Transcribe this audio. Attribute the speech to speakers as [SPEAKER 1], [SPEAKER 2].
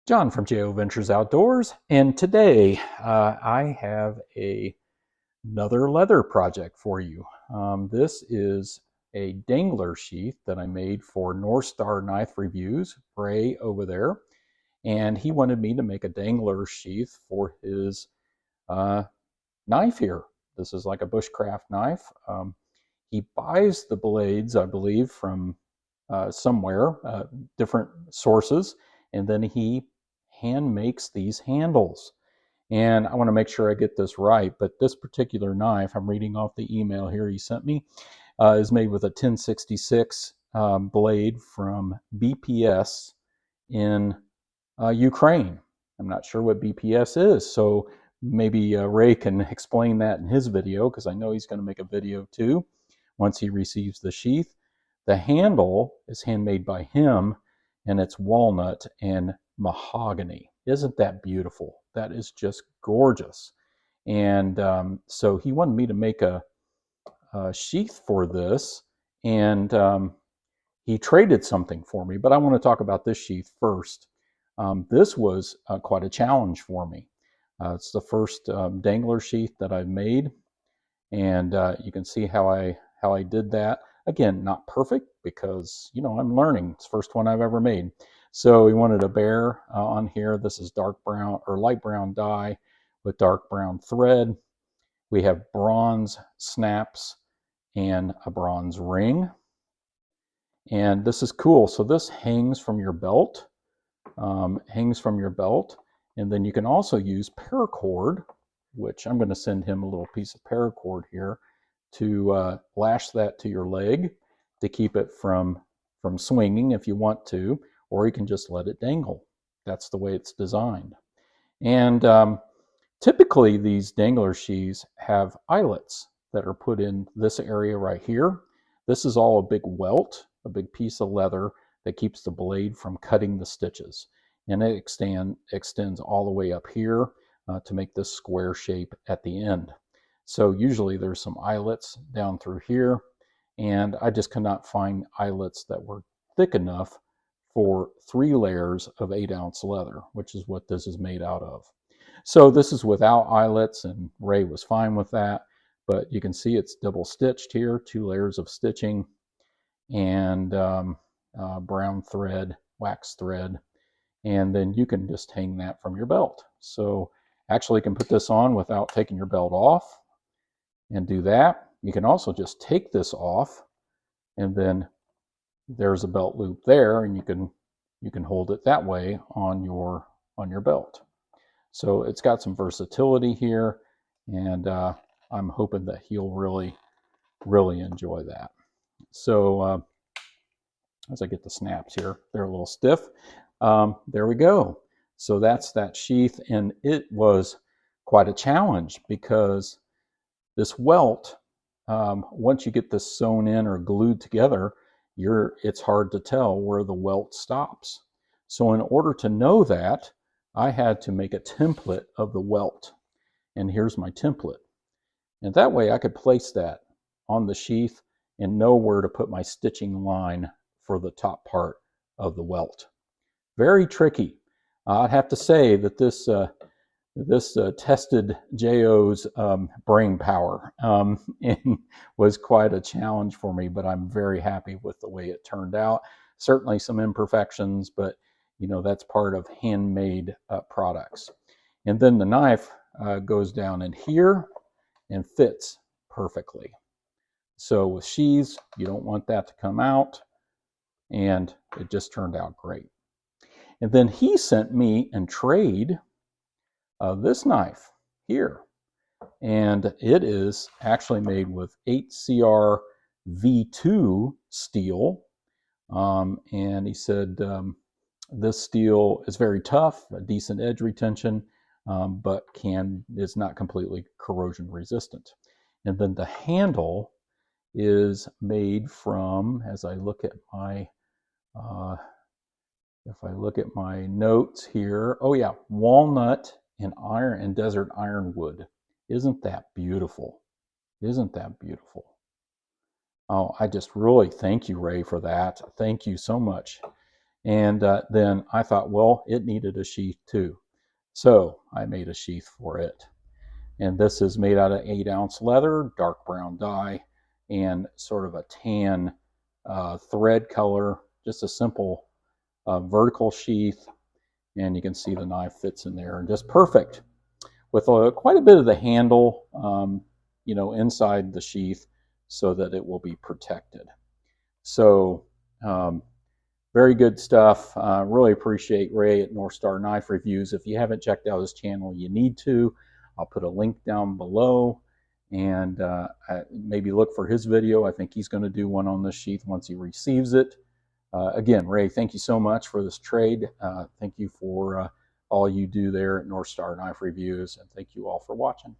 [SPEAKER 1] John from JO Ventures Outdoors, and today I have another leather project for you. This is a Dangler sheath that I made for North Star Knife Reviews, Ray over there, and he wanted me to make a Dangler sheath for his knife here. This is like a bushcraft knife. He buys the blades, I believe, from somewhere, different sources, and then he hand makes these handles. And I want to make sure I get this right, but this particular knife, I'm reading off the email here he sent me, is made with a 1066 blade from BPS in Ukraine. I'm not sure what BPS is, so maybe Ray can explain that in his video, because I know he's going to make a video too once he receives the sheath. The handle is handmade by him, and it's walnut and mahogany. Isn't that beautiful? That is just gorgeous. And so he wanted me to make a sheath for this, and he traded something for me, but I want to talk about this sheath first. This was quite a challenge for me. It's the first Dangler sheath that I've made, and you can see how I did that. Again, not perfect, because I'm learning. It's the first one I've ever made. So we wanted a bear on here. This is dark brown or light brown dye with dark brown thread. We have bronze snaps and a bronze ring. And this is cool. So this hangs from your belt, and then you can also use paracord, which I'm going to send him a little piece of paracord here to lash that to your leg to keep it from swinging if you want to, or you can just let it dangle. That's the way it's designed. And typically these Dangler sheaths have eyelets that are put in this area right here. This is all a big welt, a big piece of leather that keeps the blade from cutting the stitches. And it extends all the way up here to make this square shape at the end. So usually there's some eyelets down through here, and I just could not find eyelets that were thick enough for 3 layers of 8-ounce leather, which is what this is made out of. So this is without eyelets, and Ray was fine with that, but you can see it's double stitched here, 2 layers of stitching, and brown thread, wax thread, and then you can just hang that from your belt. So actually you can put this on without taking your belt off and do that. You can also just take this off, and then there's a belt loop there, and you can hold it that way on your belt. So it's got some versatility here, and I'm hoping that he'll really enjoy that. So as I get the snaps here, they're a little stiff. There we go. So that's that sheath, and it was quite a challenge because this welt, once you get this sewn in or glued together, it's hard to tell where the welt stops. So in order to know that, I had to make a template of the welt. And here's my template. And that way I could place that on the sheath and know where to put my stitching line for the top part of the welt. Very tricky. I'd have to say that this tested JO's brain power and was quite a challenge for me, but I'm very happy with the way it turned out. Certainly some imperfections, but that's part of handmade products. And then the knife goes down in here and fits perfectly. So with sheaths, you don't want that to come out, and it just turned out great. And then he sent me in trade this knife here, and it is actually made with 8CR V2 steel, and he said this steel is very tough, a decent edge retention, but is not completely corrosion resistant. And then the handle is made from, as I look at my if I look at my notes here, oh yeah, walnut and iron and desert ironwood. Isn't that beautiful? Isn't that beautiful? Oh, I just really thank you, Ray, for that. Thank you so much. And then I thought, well, it needed a sheath too. So I made a sheath for it. And this is made out of 8-ounce leather, dark brown dye, and sort of a tan thread color, just a simple vertical sheath. And you can see the knife fits in there, and just perfect with quite a bit of the handle, inside the sheath so that it will be protected. So very good stuff. Really appreciate Ray at North Star Knife Reviews. If you haven't checked out his channel, you need to. I'll put a link down below, and maybe look for his video. I think he's going to do one on this sheath once he receives it. Again, Ray, thank you so much for this trade. Thank you for all you do there at North Star Knife Reviews, and thank you all for watching.